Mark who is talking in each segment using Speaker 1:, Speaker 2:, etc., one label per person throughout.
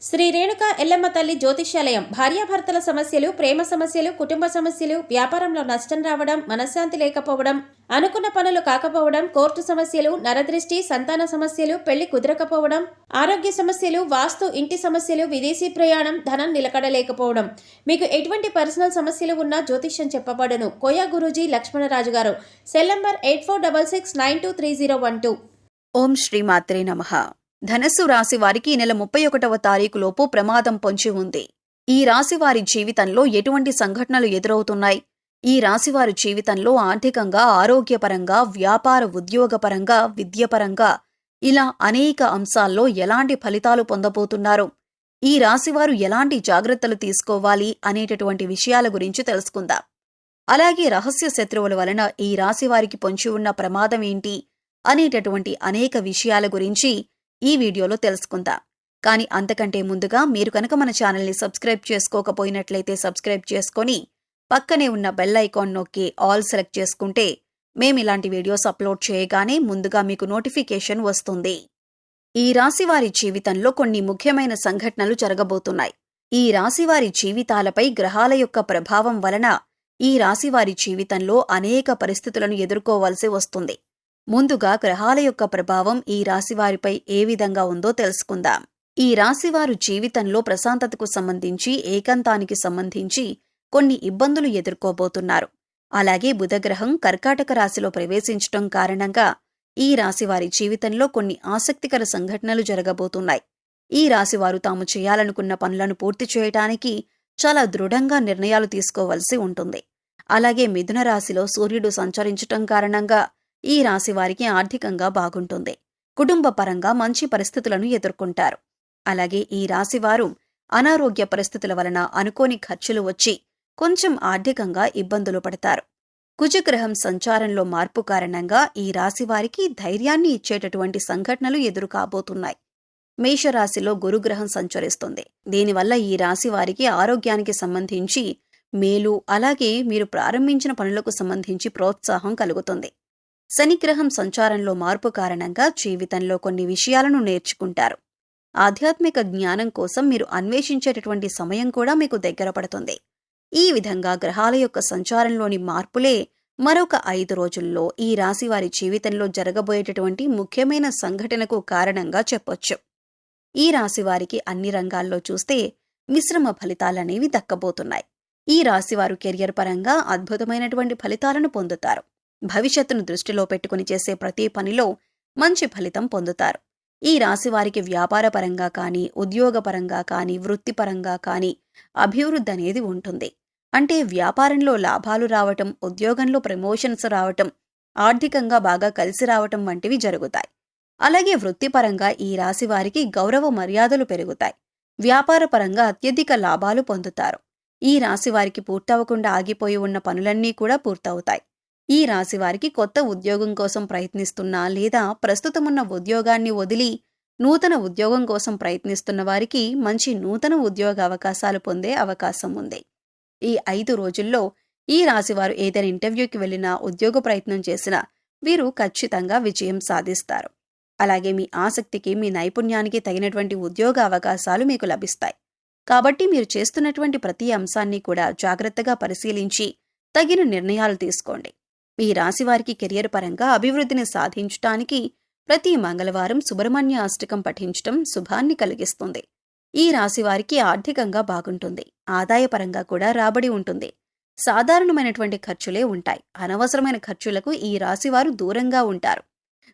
Speaker 1: శ్రీ రేణుక ఎల్లమ్మ తల్లి జ్యోతిష్యాలయం భార్యాభర్తల సమస్యలు, ప్రేమ సమస్యలు, కుటుంబ సమస్యలు, వ్యాపారంలో నష్టం రావడం, మనశ్శాంతి లేకపోవడం, అనుకున్న పనులు కాకపోవడం, కోర్టు సమస్యలు, నరదృష్టి, సంతాన సమస్యలు, పెళ్లి కుదరకపోవడం, ఆరోగ్య సమస్యలు, వాస్తు, ఇంటి సమస్యలు, విదేశీ ప్రయాణం, ధనం నిలకడలేకపోవడం, మీకు ఎటువంటి పర్సనల్ సమస్యలు ఉన్నా జ్యోతిష్యం చెప్పబడును. కోయా గురూజీ లక్ష్మణరాజు గారు. Cell number 8466923012.
Speaker 2: ఓం శ్రీ మాత్రే నమః. ధనస్సు రాశి వారికి ఈ నెల 31వ తారీఖులోపు ప్రమాదం పొంచి ఉంది. ఈ రాశివారి జీవితంలో ఎటువంటి సంఘటనలు ఎదురవుతున్నాయి? ఈ రాశివారి జీవితంలో ఆర్థికంగా, ఆరోగ్యపరంగా, వ్యాపార ఉద్యోగపరంగా, విద్యపరంగా ఇలా అనేక అంశాల్లో ఎలాంటి ఫలితాలు పొందబోతున్నారు? ఈ రాశివారు ఎలాంటి జాగ్రత్తలు తీసుకోవాలి అనేటటువంటి విషయాల గురించి తెలుసుకుందాం. అలాగే రహస్య శత్రువుల వలన ఈ రాశివారికి పొంచి ఉన్న ప్రమాదం ఏంటి అనేటటువంటి అనేక విషయాల గురించి ఈ వీడియోలో తెలుసుకుందాం. కానీ అంతకంటే ముందుగా మీరు కనుక మన ఛానల్ని సబ్స్క్రైబ్ చేసుకోకపోయినట్లయితే సబ్స్క్రైబ్ చేసుకొని పక్కనే ఉన్న బెల్ ఐకాన్ నొక్కి ఆల్ సెలెక్ట్ చేసుకుంటే మేమిలాంటి వీడియోస్ అప్లోడ్ చేయగానే ముందుగా మీకు నోటిఫికేషన్ వస్తుంది. ఈ రాశివారి జీవితంలో కొన్ని ముఖ్యమైన సంఘటనలు జరగబోతున్నాయి. ఈ రాశివారి జీవితాలపై గ్రహాల యొక్క ప్రభావం వలన ఈ రాశివారి జీవితంలో అనేక పరిస్థితులను ఎదుర్కోవాల్సి వస్తుంది. ముందుగా గ్రహాల యొక్క ప్రభావం ఈ రాశివారిపై ఏ విధంగా ఉందో తెలుసుకుందాం. ఈ రాశివారు జీవితంలో ప్రశాంతతకు సంబంధించి, ఏకాంతానికి సంబంధించి కొన్ని ఇబ్బందులు ఎదుర్కోబోతున్నారు. అలాగే బుధగ్రహం కర్కాటక రాశిలో ప్రవేశించటం కారణంగా ఈ రాశివారి జీవితంలో కొన్ని ఆసక్తికర సంఘటనలు జరగబోతున్నాయి. ఈ రాశివారు తాము చేయాలనుకున్న పనులను పూర్తి చేయటానికి చాలా దృఢంగా నిర్ణయాలు తీసుకోవలసి ఉంటుంది. అలాగే మిథున రాశిలో సూర్యుడు సంచరించటం కారణంగా ఈ రాశివారికి ఆర్థికంగా బాగుంటుంది. కుటుంబ పరంగా మంచి పరిస్థితులను ఎదుర్కొంటారు. అలాగే ఈ రాశివారు అనారోగ్య పరిస్థితుల వలన అనుకోని ఖర్చులు వచ్చి కొంచెం ఆర్థికంగా ఇబ్బందులు పడతారు. కుజగ్రహం సంచారంలో మార్పు కారణంగా ఈ రాశివారికి ధైర్యాన్ని ఇచ్చేటటువంటి సంఘటనలు ఎదురు కాబోతున్నాయి. మేషరాశిలో గురుగ్రహం సంచరిస్తుంది. దీనివల్ల ఈ రాశివారికి ఆరోగ్యానికి సంబంధించి మేలు, అలాగే మీరు ప్రారంభించిన పనులకు సంబంధించి ప్రోత్సాహం కలుగుతుంది. శనిగ్రహం సంచారంలో మార్పు కారణంగా జీవితంలో కొన్ని విషయాలను నేర్చుకుంటారు. ఆధ్యాత్మిక జ్ఞానం కోసం మీరు అన్వేషించేటటువంటి సమయం కూడా మీకు దగ్గర పడుతుంది. ఈ విధంగా గ్రహాల యొక్క సంచారంలోని మార్పులే మరొక 5 రోజుల్లో ఈ రాశివారి జీవితంలో జరగబోయేటటువంటి ముఖ్యమైన సంఘటనకు కారణంగా చెప్పొచ్చు. ఈ రాశివారికి అన్ని రంగాల్లో చూస్తే మిశ్రమ ఫలితాలనేవి దక్కబోతున్నాయి. ఈ రాశివారు కెరియర్ పరంగా అద్భుతమైనటువంటి ఫలితాలను పొందుతారు. భవిష్యత్తును దృష్టిలో పెట్టుకుని చేసే ప్రతి పనిలో మంచి ఫలితం పొందుతారు. ఈ రాశివారికి వ్యాపారపరంగా కానీ, ఉద్యోగపరంగా కానీ, వృత్తిపరంగా కానీ అభివృద్ధి అనేది ఉంటుంది. అంటే వ్యాపారంలో లాభాలు రావటం, ఉద్యోగంలో ప్రమోషన్స్ రావటం, ఆర్థికంగా బాగా కలిసి రావటం వంటివి జరుగుతాయి. అలాగే వృత్తిపరంగా ఈ రాశివారికి గౌరవ మర్యాదలు పెరుగుతాయి. వ్యాపారపరంగా అత్యధిక లాభాలు పొందుతారు. ఈ రాశివారికి పూర్తవకుండా ఆగిపోయి ఉన్న పనులన్నీ కూడా పూర్తవుతాయి. ఈ రాశివారికి కొత్త ఉద్యోగం కోసం ప్రయత్నిస్తున్నా లేదా ప్రస్తుతమున్న ఉద్యోగాన్ని వదిలి నూతన ఉద్యోగం కోసం ప్రయత్నిస్తున్న వారికి మంచి నూతన ఉద్యోగ అవకాశాలు పొందే అవకాశం ఉంది. ఈ 5 రోజుల్లో ఈ రాశివారు ఏదైనా ఇంటర్వ్యూకి వెళ్లినా, ఉద్యోగ ప్రయత్నం చేసినా వీరు ఖచ్చితంగా విజయం సాధిస్తారు. అలాగే మీ ఆసక్తికి, మీ నైపుణ్యానికి తగినటువంటి ఉద్యోగ అవకాశాలు మీకు లభిస్తాయి. కాబట్టి మీరు చేస్తున్నటువంటి ప్రతి అంశాన్ని కూడా జాగ్రత్తగా పరిశీలించి తగిన నిర్ణయాలు తీసుకోండి. ఈ రాశివారికి కెరియర్ పరంగా అభివృద్ధిని సాధించటానికి ప్రతి మంగళవారం సుబ్రహ్మణ్య అష్టకం పఠించటం శుభాన్ని కలిగిస్తుంది. ఈ రాశివారికి ఆర్థికంగా బాగుంటుంది. ఆదాయపరంగా కూడా రాబడి ఉంటుంది. సాధారణమైనటువంటి ఖర్చులే ఉంటాయి. అనవసరమైన ఖర్చులకు ఈ రాశివారు దూరంగా ఉంటారు.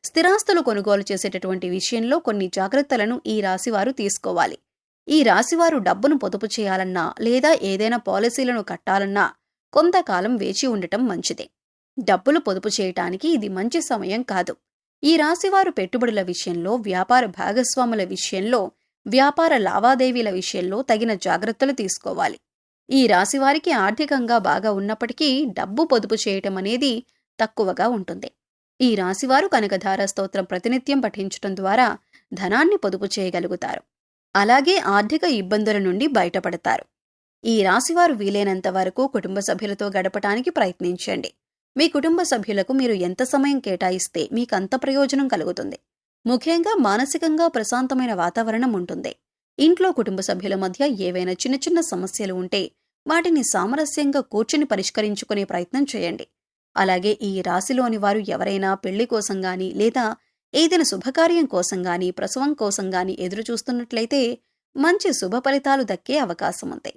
Speaker 2: స్థిరాస్తులు కొనుగోలు చేసేటటువంటి విషయంలో కొన్ని జాగ్రత్తలను ఈ రాశివారు తీసుకోవాలి. ఈ రాశివారు డబ్బును పొదుపు చేయాలన్నా లేదా ఏదైనా పాలసీలను కట్టాలన్నా కొంతకాలం వేచి ఉండటం మంచిదే. డబ్బులు పొదుపు చేయటానికి ఇది మంచి సమయం కాదు. ఈ రాశివారు పెట్టుబడుల విషయంలో, వ్యాపార భాగస్వాముల విషయంలో, వ్యాపార లావాదేవీల విషయంలో తగిన జాగ్రత్తలు తీసుకోవాలి. ఈ రాశివారికి ఆర్థికంగా బాగా ఉన్నప్పటికీ డబ్బు పొదుపు చేయటం అనేది తక్కువగా ఉంటుంది. ఈ రాశివారు కనకధార స్తోత్రం ప్రతినిత్యం పఠించటం ద్వారా ధనాన్ని పొదుపు చేయగలుగుతారు. అలాగే ఆర్థిక ఇబ్బందుల నుండి బయటపడతారు. ఈ రాశివారు వీలైనంత వరకు కుటుంబ సభ్యులతో గడపటానికి ప్రయత్నించండి. మీ కుటుంబ సభ్యులకు మీరు ఎంత సమయం కేటాయిస్తే మీకంత ప్రయోజనం కలుగుతుంది. ముఖ్యంగా మానసికంగా ప్రశాంతమైన వాతావరణం ఉంటుంది. ఇంట్లో కుటుంబ సభ్యుల మధ్య ఏవైనా చిన్న చిన్న సమస్యలు ఉంటే వాటిని సామరస్యంగా కూర్చుని పరిష్కరించుకునే ప్రయత్నం చేయండి. అలాగే ఈ రాశిలోని వారు ఎవరైనా పెళ్లి కోసం గాని లేదా ఏదైనా శుభకార్యం కోసం గాని ప్రసవం కోసం గాని ఎదురు చూస్తున్నట్లయితే మంచి శుభ ఫలితాలు దక్కే అవకాశం ఉంది.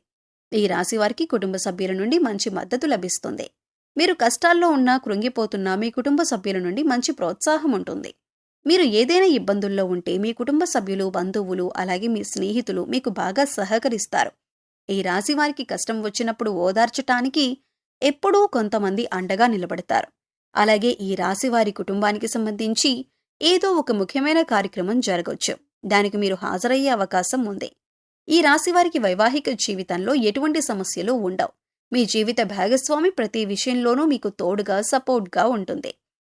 Speaker 2: ఈ రాశి వారికి కుటుంబ సభ్యుల నుండి మంచి మద్దతు లభిస్తుంది. మీరు కష్టాల్లో ఉన్నా కృంగిపోతున్నా మీ కుటుంబ సభ్యుల నుండి మంచి ప్రోత్సాహం ఉంటుంది. మీరు ఏదైనా ఇబ్బందుల్లో ఉంటే మీ కుటుంబ సభ్యులు, బంధువులు అలాగే మీ స్నేహితులు మీకు బాగా సహకరిస్తారు. ఈ రాశి వారికి కష్టం వచ్చినప్పుడు ఓదార్చటానికి ఎప్పుడూ కొంతమంది అండగా నిలబడతారు. అలాగే ఈ రాశి వారి కుటుంబానికి సంబంధించి ఏదో ఒక ముఖ్యమైన కార్యక్రమం జరగొచ్చు. దానికి మీరు హాజరయ్యే అవకాశం ఉంది. ఈ రాశి వారికి వైవాహిక జీవితంలో ఎటువంటి సమస్యలు ఉండవు. మీ జీవిత భాగస్వామి ప్రతి విషయంలోనూ మీకు తోడుగా సపోర్ట్గా ఉంటుంది.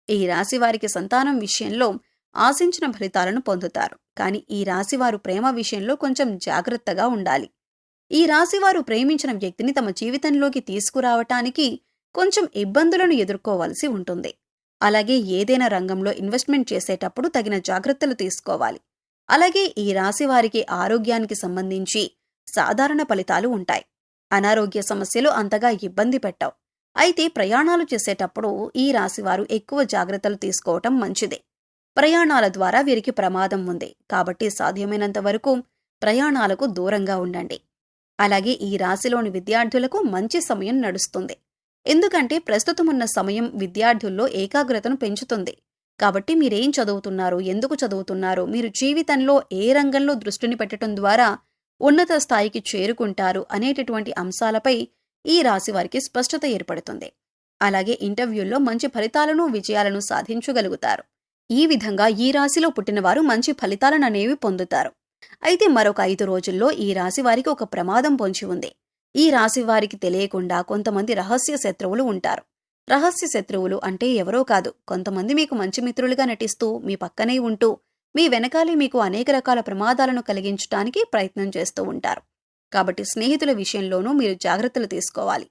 Speaker 2: ఈ రాశి వారికి సంతానం విషయంలో ఆశించిన ఫలితాలను పొందుతారు. కానీ ఈ రాశివారు ప్రేమ విషయంలో కొంచెం జాగ్రత్తగా ఉండాలి. ఈ రాశివారు ప్రేమించిన వ్యక్తిని తమ జీవితంలోకి తీసుకురావటానికి కొంచెం ఇబ్బందులను ఎదుర్కోవాల్సి ఉంటుంది. అలాగే ఏదైనా రంగంలో ఇన్వెస్ట్మెంట్ చేసేటప్పుడు తగిన జాగ్రత్తలు తీసుకోవాలి. అలాగే ఈ రాశివారికి ఆరోగ్యానికి సంబంధించి సాధారణ ఫలితాలు ఉంటాయి. అనారోగ్య సమస్యలు అంతగా ఇబ్బంది పెట్టవు. అయితే ప్రయాణాలు చేసేటప్పుడు ఈ రాశివారు ఎక్కువ జాగ్రత్తలు తీసుకోవటం మంచిదే. ప్రయాణాల ద్వారా వీరికి ప్రమాదం ఉంది. కాబట్టి సాధ్యమైనంత వరకు ప్రయాణాలకు దూరంగా ఉండండి. అలాగే ఈ రాశిలోని విద్యార్థులకు మంచి సమయం నడుస్తుంది. ఎందుకంటే ప్రస్తుతం ఉన్న సమయం విద్యార్థుల్లో ఏకాగ్రతను పెంచుతుంది. కాబట్టి మీరేం చదువుతున్నారు, ఎందుకు చదువుతున్నారు, మీరు జీవితంలో ఏ రంగంలో దృష్టిని పెట్టడం ద్వారా ఉన్నత స్థాయికి చేరుకుంటారు అనేటటువంటి అంశాలపై ఈ రాశి వారికి స్పష్టత ఏర్పడుతుంది. అలాగే ఇంటర్వ్యూల్లో మంచి ఫలితాలను, విజయాలను సాధించగలుగుతారు. ఈ విధంగా ఈ రాశిలో పుట్టినవారు మంచి ఫలితాలననేవి పొందుతారు. అయితే మరొక 5 రోజుల్లో ఈ రాశి వారికి ఒక ప్రమాదం పొంచి ఉంది. ఈ రాశి వారికి తెలియకుండా కొంతమంది రహస్య శత్రువులు ఉంటారు. రహస్య శత్రువులు అంటే ఎవరో కాదు, కొంతమంది మీకు మంచి మిత్రులుగా నటిస్తూ మీ పక్కనే ఉంటూ మీ వెనకాలే మీకు అనేక రకాల ప్రమాదాలను కలిగించడానికి ప్రయత్నం చేస్తూ ఉంటారు. కాబట్టి స్నేహితుల విషయంలోనూ మీరు జాగ్రత్తలు తీసుకోవాలి.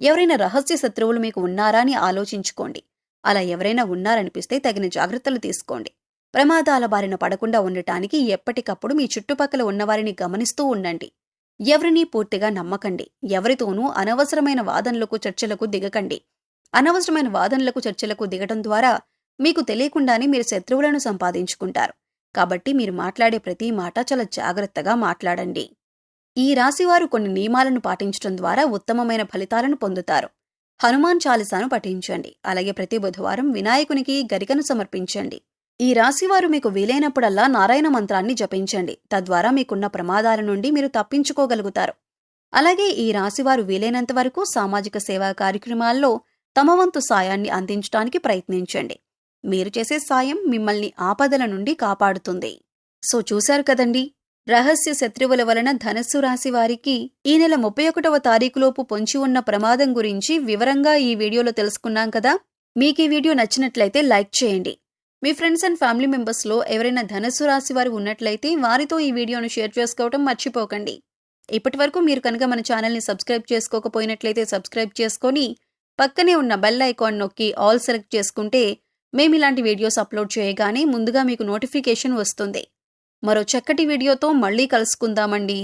Speaker 2: ఎవరైనా రహస్య శత్రువులు మీకు ఉన్నారా అని ఆలోచించుకోండి. అలా ఎవరైనా ఉన్నారనిపిస్తే తగిన జాగ్రత్తలు తీసుకోండి. ప్రమాదాల బారిన పడకుండా ఉండటానికి ఎప్పటికప్పుడు మీ చుట్టుపక్కల ఉన్నవారిని గమనిస్తూ ఉండండి. ఎవరినీ పూర్తిగా నమ్మకండి. ఎవరితోనూ అనవసరమైన వాదనలకు, చర్చలకు దిగకండి. అనవసరమైన వాదనలకు, చర్చలకు దిగటం ద్వారా మీకు తెలియకుండానే మీరు శత్రువులను సంపాదించుకుంటారు. కాబట్టి మీరు మాట్లాడే ప్రతి మాట చాలా జాగ్రత్తగా మాట్లాడండి. ఈ రాశివారు కొన్ని నియమాలను పాటించడం ద్వారా ఉత్తమమైన ఫలితాలను పొందుతారు. హనుమాన్ చాలీసాను పఠించండి. అలాగే ప్రతి బుధవారం వినాయకునికి గరికను సమర్పించండి. ఈ రాశివారు మీకు వీలైనప్పుడల్లా నారాయణ మంత్రాన్ని జపించండి. తద్వారా మీకున్న ప్రమాదాల నుండి మీరు తప్పించుకోగలుగుతారు. అలాగే ఈ రాశివారు వీలైనంత వరకు సామాజిక సేవా కార్యక్రమాల్లో తమ వంతు సాయాన్ని అందించడానికి ప్రయత్నించండి. మీరు చేసే సాయం మిమ్మల్ని ఆపదల నుండి కాపాడుతుంది. సో చూశారు కదండి, రహస్య శత్రువుల వలన ధనస్సు రాశి వారికి ఈ నెల 31వ తారీఖులోపు పొంచి ఉన్న ప్రమాదం గురించి వివరంగా ఈ వీడియోలో తెలుసుకున్నాం కదా. మీకు ఈ వీడియో నచ్చినట్లయితే లైక్ చేయండి. మీ ఫ్రెండ్స్ అండ్ ఫ్యామిలీ మెంబర్స్లో ఎవరైనా ధనస్సు రాశి వారు ఉన్నట్లయితే వారితో ఈ వీడియోను షేర్ చేసుకోవటం మర్చిపోకండి. ఇప్పటివరకు మీరు కనుక మన ఛానల్ని సబ్స్క్రైబ్ చేసుకోకపోయినట్లయితే సబ్స్క్రైబ్ చేసుకొని పక్కనే ఉన్న బెల్ ఐకాన్ నొక్కి ఆల్ సెలెక్ట్ చేసుకుంటే మేమిలాంటి వీడియోస్ అప్లోడ్ చేయగానే ముందుగా మీకు నోటిఫికేషన్ వస్తుంది. మరో చక్కటి వీడియోతో మళ్ళీ కలుసుకుందామండి.